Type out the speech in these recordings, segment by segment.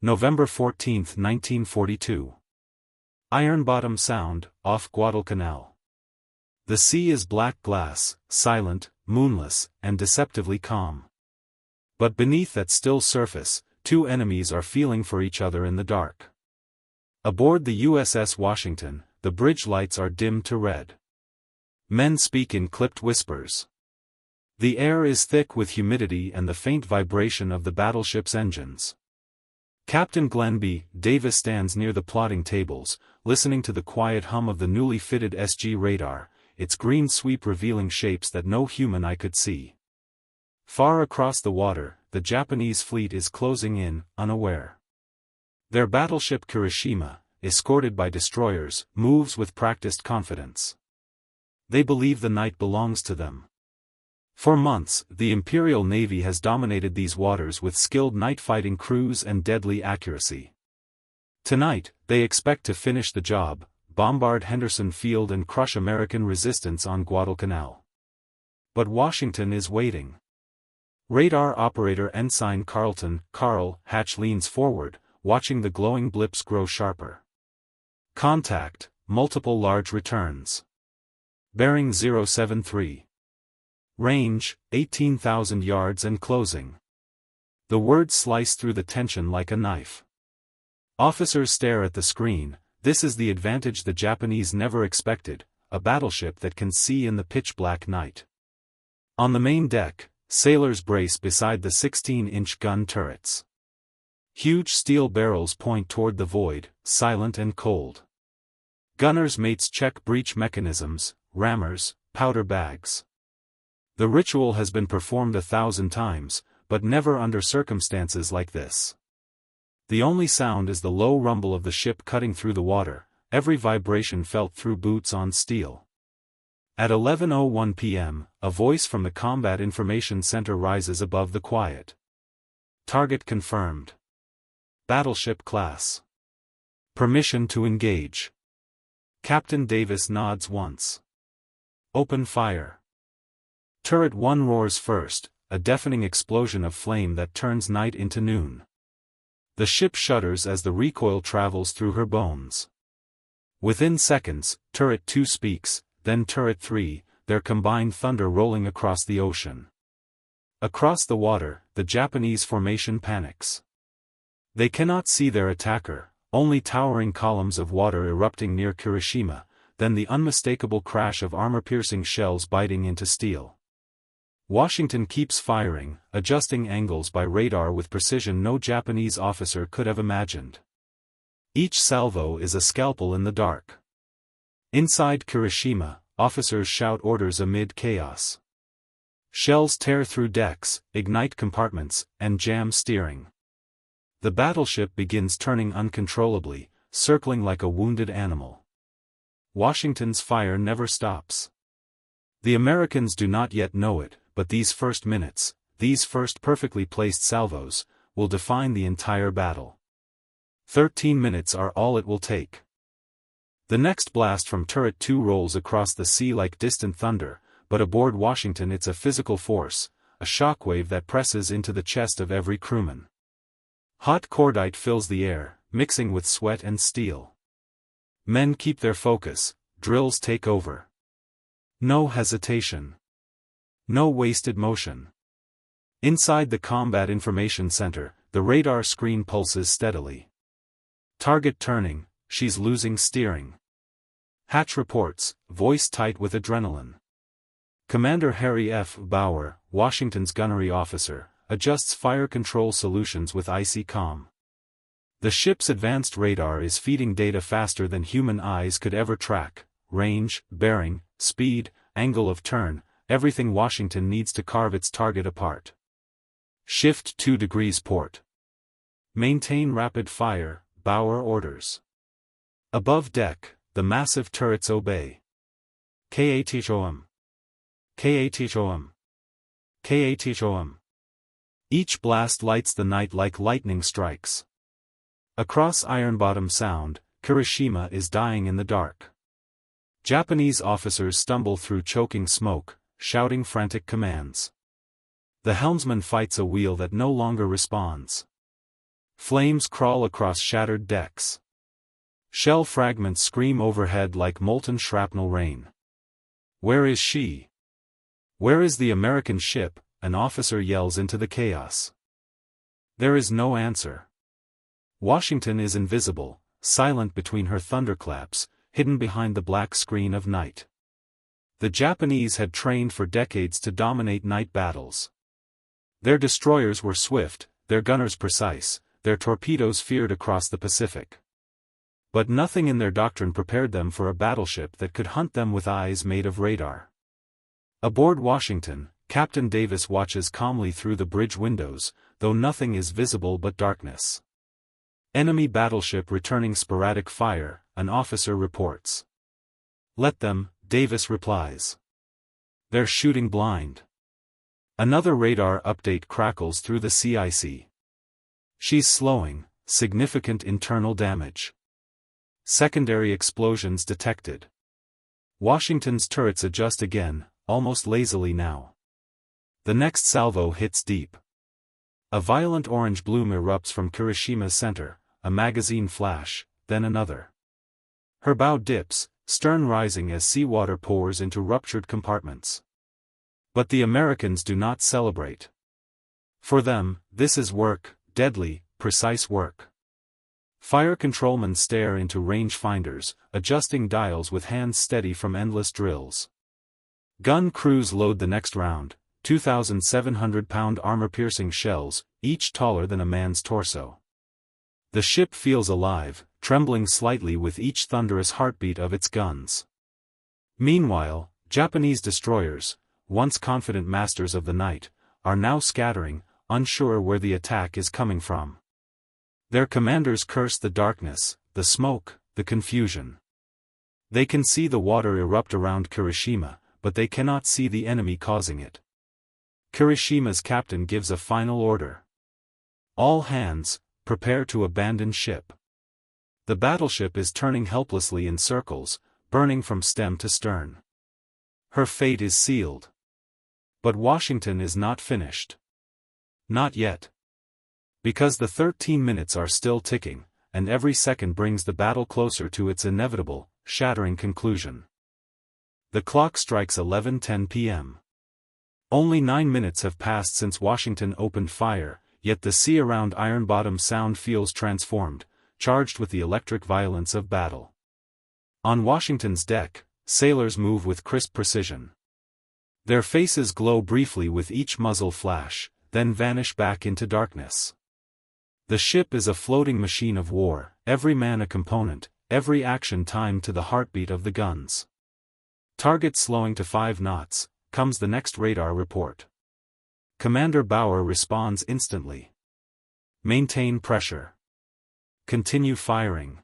November 14, 1942. Ironbottom Sound, off Guadalcanal. The sea is black glass, silent, moonless, and deceptively calm. But beneath that still surface, two enemies are feeling for each other in the dark. Aboard the USS Washington, the bridge lights are dimmed to red. Men speak in clipped whispers. The air is thick with humidity and the faint vibration of the battleship's engines. Captain Glenn B. Davis stands near the plotting tables, listening to the quiet hum of the newly fitted SG radar, its green sweep revealing shapes that no human eye could see. Far across the water, the Japanese fleet is closing in, unaware. Their battleship Kirishima, escorted by destroyers, moves with practiced confidence. They believe the night belongs to them. For months, the Imperial Navy has dominated these waters with skilled night-fighting crews and deadly accuracy. Tonight, they expect to finish the job, bombard Henderson Field and crush American resistance on Guadalcanal. But Washington is waiting. Radar operator Ensign Carl Hatch leans forward, watching the glowing blips grow sharper. Contact, multiple large returns. Bearing 073. Range, 18,000 yards and closing. The words slice through the tension like a knife. Officers stare at the screen. This is the advantage the Japanese never expected, a battleship that can see in the pitch-black night. On the main deck, sailors brace beside the 16-inch gun turrets. Huge steel barrels point toward the void, silent and cold. Gunners' mates check breech mechanisms, rammers, powder bags. The ritual has been performed 1,000 times, but never under circumstances like this. The only sound is the low rumble of the ship cutting through the water, every vibration felt through boots on steel. At 11:01 p.m., a voice from the Combat Information Center rises above the quiet. Target confirmed. Battleship class. Permission to engage. Captain Davis nods once. Open fire. Turret 1 roars first, a deafening explosion of flame that turns night into noon. The ship shudders as the recoil travels through her bones. Within seconds, Turret 2 speaks, then Turret 3, their combined thunder rolling across the ocean. Across the water, the Japanese formation panics. They cannot see their attacker, only towering columns of water erupting near Kirishima, then the unmistakable crash of armor-piercing shells biting into steel. Washington keeps firing, adjusting angles by radar with precision no Japanese officer could have imagined. Each salvo is a scalpel in the dark. Inside Kirishima, officers shout orders amid chaos. Shells tear through decks, ignite compartments, and jam steering. The battleship begins turning uncontrollably, circling like a wounded animal. Washington's fire never stops. The Americans do not yet know it, but these first minutes, these first perfectly placed salvos, will define the entire battle. 13 minutes are all it will take. The next blast from Turret 2 rolls across the sea like distant thunder, but aboard Washington it's a physical force, a shockwave that presses into the chest of every crewman. Hot cordite fills the air, mixing with sweat and steel. Men keep their focus, drills take over. No hesitation. No wasted motion. Inside the Combat Information Center, the radar screen pulses steadily. Target turning, she's losing steering. Hatch reports, voice tight with adrenaline. Commander Harry F. Bauer, Washington's gunnery officer, adjusts fire control solutions with icy calm. The ship's advanced radar is feeding data faster than human eyes could ever track: range, bearing, speed, angle of turn, everything Washington needs to carve its target apart. Shift 2 degrees port. Maintain rapid fire, Bauer orders. Above deck, the massive turrets obey. KATHOM. KATHOM. KATHOM. Each blast lights the night like lightning strikes. Across Ironbottom Sound, Kirishima is dying in the dark. Japanese officers stumble through choking smoke, shouting frantic commands. The helmsman fights a wheel that no longer responds. Flames crawl across shattered decks. Shell fragments scream overhead like molten shrapnel rain. Where is she? Where is the American ship? An officer yells into the chaos. There is no answer. Washington is invisible, silent between her thunderclaps, hidden behind the black screen of night. The Japanese had trained for decades to dominate night battles. Their destroyers were swift, their gunners precise, their torpedoes feared across the Pacific. But nothing in their doctrine prepared them for a battleship that could hunt them with eyes made of radar. Aboard Washington, Captain Davis watches calmly through the bridge windows, though nothing is visible but darkness. Enemy battleship returning sporadic fire, an officer reports. Let them, Davis replies. They're shooting blind. Another radar update crackles through the CIC. She's slowing, significant internal damage. Secondary explosions detected. Washington's turrets adjust again, almost lazily now. The next salvo hits deep. A violent orange bloom erupts from Kirishima's center, a magazine flash, then another. Her bow dips, stern rising as seawater pours into ruptured compartments. But the Americans do not celebrate. For them, this is work, deadly, precise work. Fire controlmen stare into range finders, adjusting dials with hands steady from endless drills. Gun crews load the next round, 2,700-pound armor-piercing shells, each taller than a man's torso. The ship feels alive, trembling slightly with each thunderous heartbeat of its guns. Meanwhile, Japanese destroyers, once confident masters of the night, are now scattering, unsure where the attack is coming from. Their commanders curse the darkness, the smoke, the confusion. They can see the water erupt around Kirishima, but they cannot see the enemy causing it. Kirishima's captain gives a final order. All hands, prepare to abandon ship. The battleship is turning helplessly in circles, burning from stem to stern. Her fate is sealed. But Washington is not finished. Not yet. Because the 13 minutes are still ticking, and every second brings the battle closer to its inevitable, shattering conclusion. The clock strikes 11:10 p.m. Only 9 minutes have passed since Washington opened fire, yet the sea around Ironbottom Sound feels transformed, charged with the electric violence of battle. On Washington's deck, sailors move with crisp precision. Their faces glow briefly with each muzzle flash, then vanish back into darkness. The ship is a floating machine of war, every man a component, every action timed to the heartbeat of the guns. Target slowing to 5 knots, comes the next radar report. Commander Bauer responds instantly. Maintain pressure. Continue firing.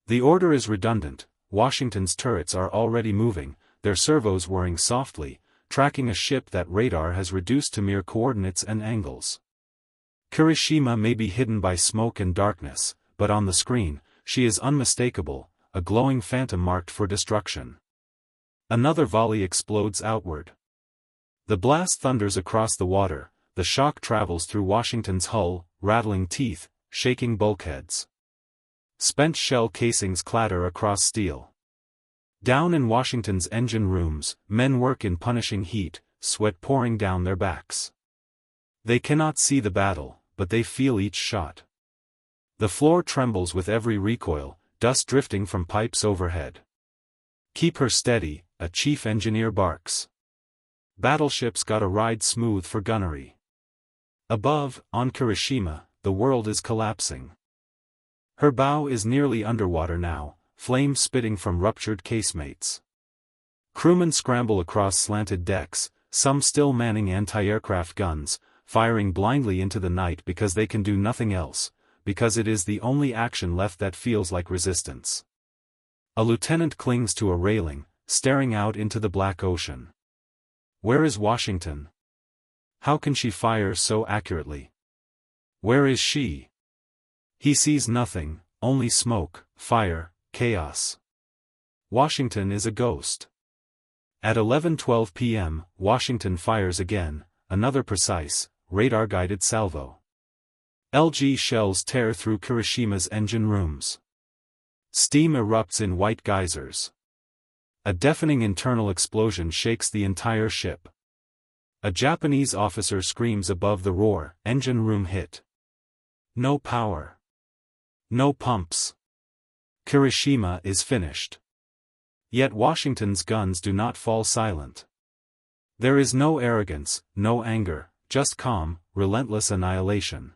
The order is redundant. Washington's turrets are already moving, their servos whirring softly, tracking a ship that radar has reduced to mere coordinates and angles. Kirishima may be hidden by smoke and darkness, but on the screen, she is unmistakable, a glowing phantom marked for destruction. Another volley explodes outward. The blast thunders across the water, the shock travels through Washington's hull, rattling teeth, shaking bulkheads. Spent shell casings clatter across steel. Down in Washington's engine rooms, men work in punishing heat, sweat pouring down their backs. They cannot see the battle, but they feel each shot. The floor trembles with every recoil, dust drifting from pipes overhead. Keep her steady, a chief engineer barks. Battleships gotta ride smooth for gunnery. Above, on Kirishima, the world is collapsing. Her bow is nearly underwater now, flames spitting from ruptured casemates. Crewmen scramble across slanted decks, some still manning anti-aircraft guns, firing blindly into the night because they can do nothing else, because it is the only action left that feels like resistance. A lieutenant clings to a railing, staring out into the black ocean. Where is Washington? How can she fire so accurately? Where is she? He sees nothing, only smoke, fire, chaos. Washington is a ghost. At 11:12 p.m., Washington fires again, another precise, radar-guided salvo. LG shells tear through Kirishima's engine rooms. Steam erupts in white geysers. A deafening internal explosion shakes the entire ship. A Japanese officer screams above the roar, "Engine room hit. No power. No pumps. Kirishima is finished." Yet Washington's guns do not fall silent. There is no arrogance, no anger, just calm, relentless annihilation.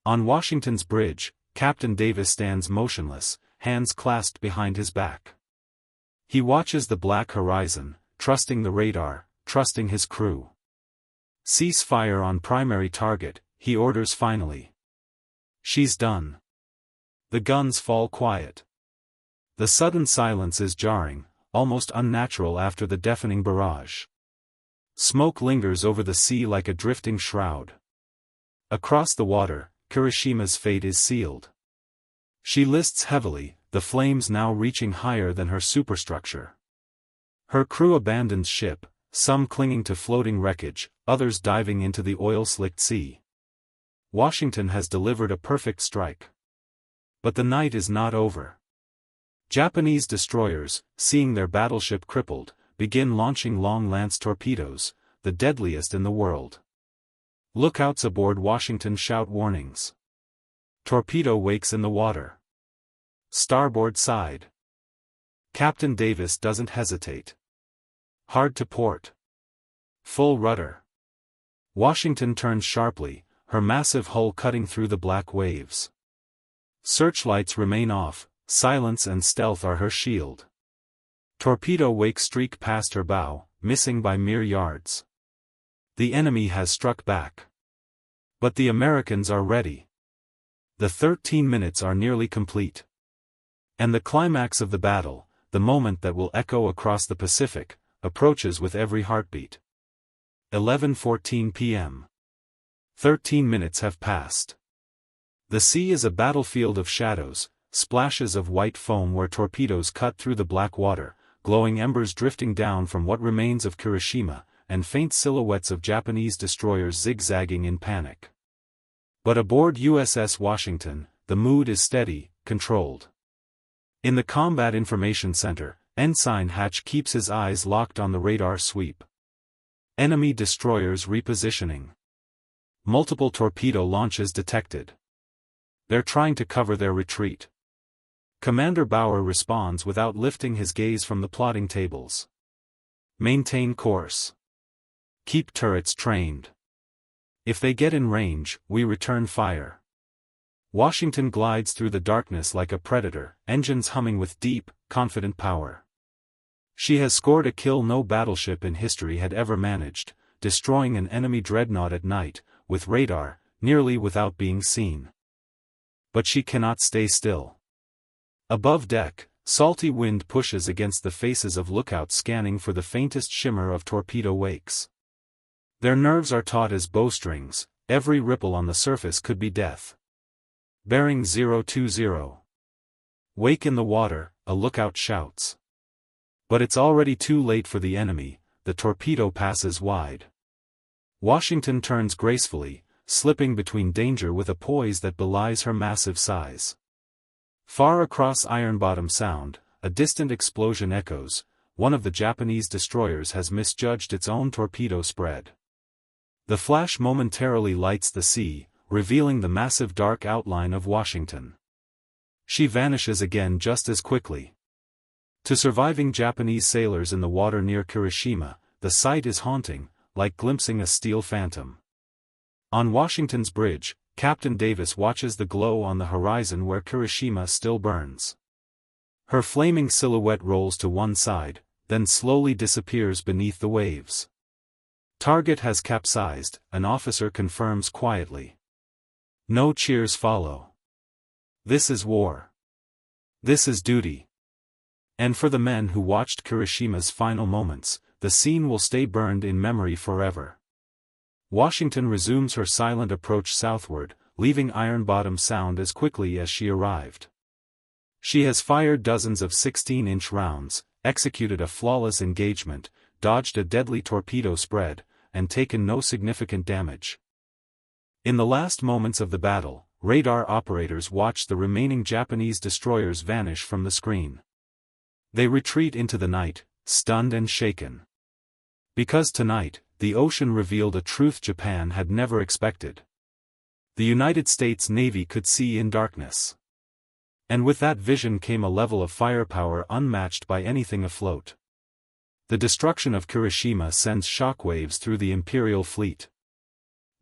On Washington's bridge, Captain Davis stands motionless, hands clasped behind his back. He watches the black horizon, trusting the radar, trusting his crew. "Cease fire on primary target," he orders finally. "She's done." The guns fall quiet. The sudden silence is jarring, almost unnatural after the deafening barrage. Smoke lingers over the sea like a drifting shroud. Across the water, Kirishima's fate is sealed. She lists heavily, the flames now reaching higher than her superstructure. Her crew abandons ship, some clinging to floating wreckage, others diving into the oil-slicked sea. Washington has delivered a perfect strike. But the night is not over. Japanese destroyers, seeing their battleship crippled, begin launching long lance torpedoes, the deadliest in the world. Lookouts aboard Washington shout warnings. Torpedo wakes in the water. Starboard side. Captain Davis doesn't hesitate. Hard to port. Full rudder. Washington turns sharply, her massive hull cutting through the black waves. Searchlights remain off, silence and stealth are her shield. Torpedo wakes streak past her bow, missing by mere yards. The enemy has struck back. But the Americans are ready. The 13 minutes are nearly complete. And the climax of the battle, the moment that will echo across the Pacific, approaches with every heartbeat. 11:14 p.m. 13 minutes have passed. The sea is a battlefield of shadows, splashes of white foam where torpedoes cut through the black water, glowing embers drifting down from what remains of Kirishima, and faint silhouettes of Japanese destroyers zigzagging in panic. But aboard USS Washington, the mood is steady, controlled. In the Combat Information Center, Ensign Hatch keeps his eyes locked on the radar sweep. Enemy destroyers repositioning. Multiple torpedo launches detected. They're trying to cover their retreat. Commander Bauer responds without lifting his gaze from the plotting tables. Maintain course. Keep turrets trained. If they get in range, we return fire. Washington glides through the darkness like a predator, engines humming with deep, confident power. She has scored a kill no battleship in history had ever managed, destroying an enemy dreadnought at night, with radar, nearly without being seen. But she cannot stay still. Above deck, salty wind pushes against the faces of lookouts scanning for the faintest shimmer of torpedo wakes. Their nerves are taut as bowstrings, every ripple on the surface could be death. Bearing 020. Wake in the water, a lookout shouts. But it's already too late for the enemy, the torpedo passes wide. Washington turns gracefully, slipping between danger with a poise that belies her massive size. Far across Ironbottom Sound, a distant explosion echoes. One of the Japanese destroyers has misjudged its own torpedo spread. The flash momentarily lights the sea, revealing the massive dark outline of Washington. She vanishes again just as quickly. To surviving Japanese sailors in the water near Kirishima, the sight is haunting, like glimpsing a steel phantom. On Washington's bridge, Captain Davis watches the glow on the horizon where Kirishima still burns. Her flaming silhouette rolls to one side, then slowly disappears beneath the waves. Target has capsized, an officer confirms quietly. No cheers follow. This is war. This is duty. And for the men who watched Kirishima's final moments, the scene will stay burned in memory forever. Washington resumes her silent approach southward, leaving Ironbottom Sound as quickly as she arrived. She has fired dozens of 16-inch rounds, executed a flawless engagement, dodged a deadly torpedo spread, and taken no significant damage. In the last moments of the battle, radar operators watched the remaining Japanese destroyers vanish from the screen. They retreat into the night, stunned and shaken. Because tonight, the ocean revealed a truth Japan had never expected. The United States Navy could see in darkness. And with that vision came a level of firepower unmatched by anything afloat. The destruction of Kirishima sends shockwaves through the Imperial fleet.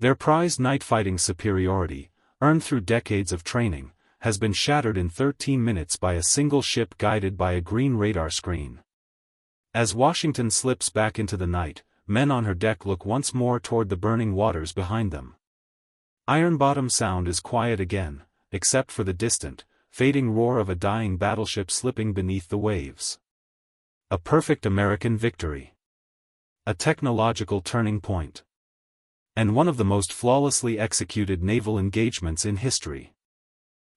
Their prized night-fighting superiority, earned through decades of training, has been shattered in 13 minutes by a single ship guided by a green radar screen. As Washington slips back into the night, men on her deck look once more toward the burning waters behind them. Ironbottom sound is quiet again, except for the distant, fading roar of a dying battleship slipping beneath the waves. A perfect American victory. A technological turning point. And one of the most flawlessly executed naval engagements in history.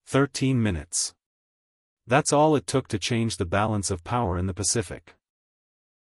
13 minutes. That's all it took to change the balance of power in the Pacific.